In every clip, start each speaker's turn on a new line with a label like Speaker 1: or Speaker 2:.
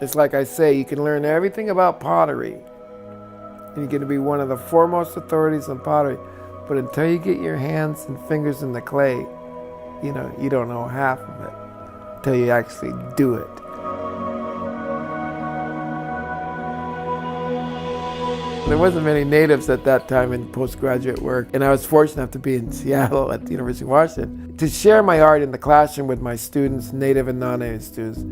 Speaker 1: It's like I say, you can learn everything about pottery, and you're going to be one of the foremost authorities on pottery, but until you get your hands and fingers in the clay, you don't know half of it until you actually do it. There wasn't many natives at that time in postgraduate work, and I was fortunate enough to be in Seattle at the University of Washington to share my art in the classroom with my students, native and non-native students.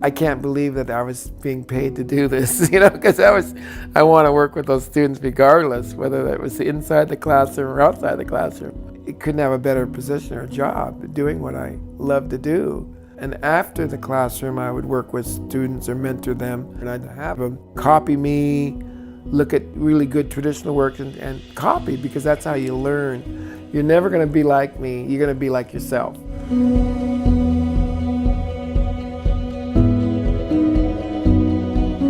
Speaker 1: I can't believe that I was being paid to do this, because I want to work with those students regardless, whether that was inside the classroom or outside the classroom. I couldn't have a better position or job doing what I love to do. And after the classroom, I would work with students or mentor them, and I'd have them copy me, look at really good traditional work and copy, because that's how you learn. You're never going to be like me, you're going to be like yourself.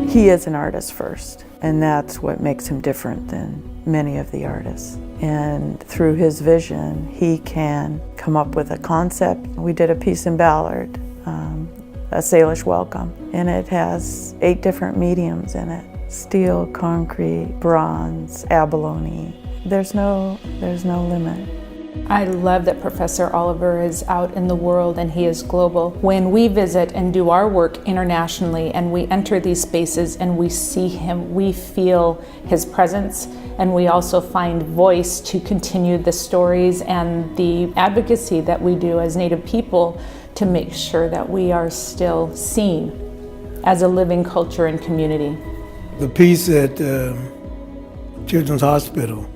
Speaker 2: He is an artist first, and that's what makes him different than many of the artists. And through his vision, he can come up with a concept. We did a piece in Ballard, A Salish Welcome, and it has 8 different mediums in it. Steel, concrete, bronze, abalone. There's no limit.
Speaker 3: I love that Professor Oliver is out in the world and he is global. When we visit and do our work internationally and we enter these spaces and we see him, we feel his presence, and we also find voice to continue the stories and the advocacy that we do as Native people to make sure that we are still seen as a living culture and community.
Speaker 4: The piece at Children's Hospital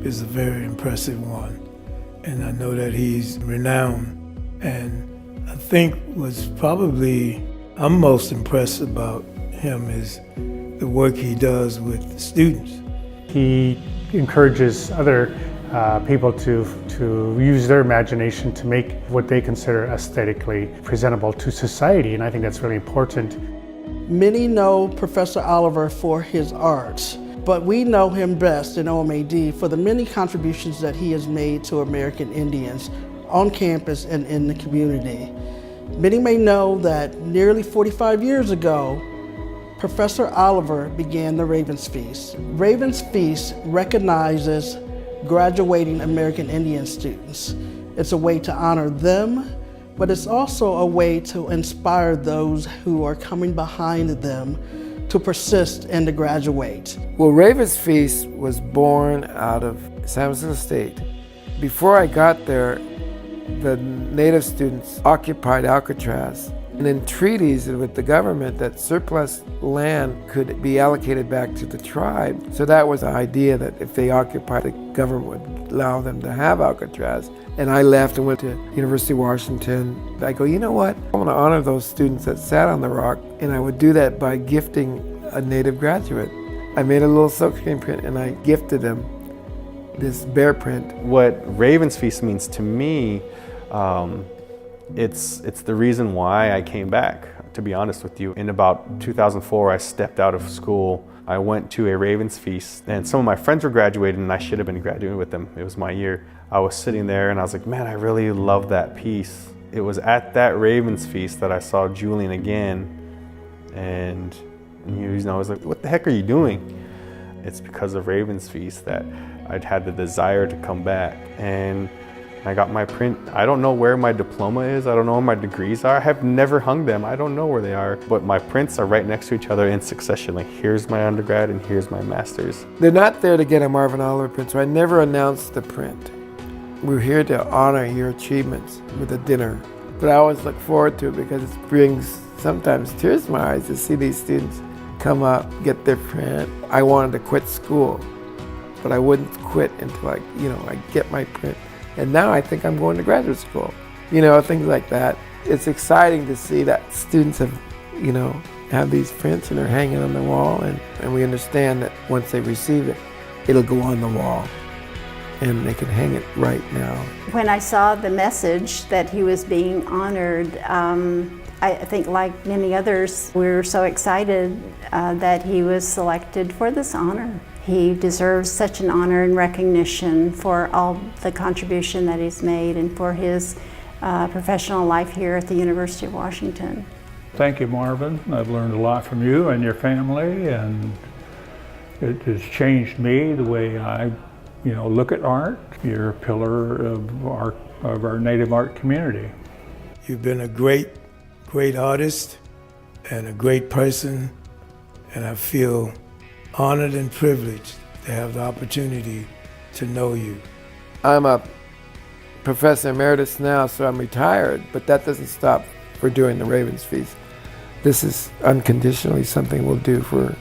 Speaker 4: is a very impressive one, and I know that he's renowned. And I think I'm most impressed about him is the work he does with students.
Speaker 5: He encourages other people to use their imagination to make what they consider aesthetically presentable to society, and I think that's really important.
Speaker 6: Many know Professor Oliver for his arts, but we know him best in OMAD for the many contributions that he has made to American Indians on campus and in the community. Many may know that nearly 45 years ago, Professor Oliver began the Ravens Feast. Ravens Feast recognizes graduating American Indian students. It's a way to honor them, but it's also a way to inspire those who are coming behind them to persist and to graduate.
Speaker 1: Well, Ravens Feast was born out of San Francisco State. Before I got there, the native students occupied Alcatraz, and in treaties with the government that surplus land could be allocated back to the tribe. So that was the idea, that if they occupied, the government would allow them to have Alcatraz. And I left and went to University of Washington. I go, you know what? I want to honor those students that sat on the rock, and I would do that by gifting a native graduate. I made a little silkscreen print and I gifted them this bear print.
Speaker 7: What Ravens Feast means to me, it's the reason why I came back, to be honest with you. In about 2004, I stepped out of school. I went to a Ravens Feast, and some of my friends were graduating, and I should have been graduating with them. It was my year. I was sitting there and I was like, man, I really love that piece. It was at that Ravens Feast that I saw Julian again, and I was like, what the heck are you doing? It's because of Ravens Feast that I'd had the desire to come back, and I got my print. I don't know where my diploma is. I don't know where my degrees are. I have never hung them. I don't know where they are, but my prints are right next to each other in succession. Like, here's my undergrad and here's my master's.
Speaker 1: They're not there to get a Marvin Oliver print, so I never announced the print. We're here to honor your achievements with a dinner. But I always look forward to it because it brings sometimes tears to my eyes to see these students come up, get their print. I wanted to quit school, but I wouldn't quit until I get my print. And now I think I'm going to graduate school. Things like that. It's exciting to see that students have these prints and they're hanging on the wall, and we understand that once they receive it, it'll go on the wall and they can hang it right now.
Speaker 8: When I saw the message that he was being honored, I think like many others, we were so excited that he was selected for this honor. He deserves such an honor and recognition for all the contribution that he's made and for his professional life here at the University of Washington.
Speaker 9: Thank you, Marvin. I've learned a lot from you and your family, and it has changed me the way I, look at art. You're a pillar of our Native art community.
Speaker 4: You've been a great artist and a great person, and I feel honored and privileged to have the opportunity to know you.
Speaker 1: I'm a professor emeritus now, so I'm retired, but that doesn't stop for doing the Ravens Feast. This is unconditionally something we'll do for,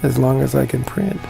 Speaker 1: as long as I can print.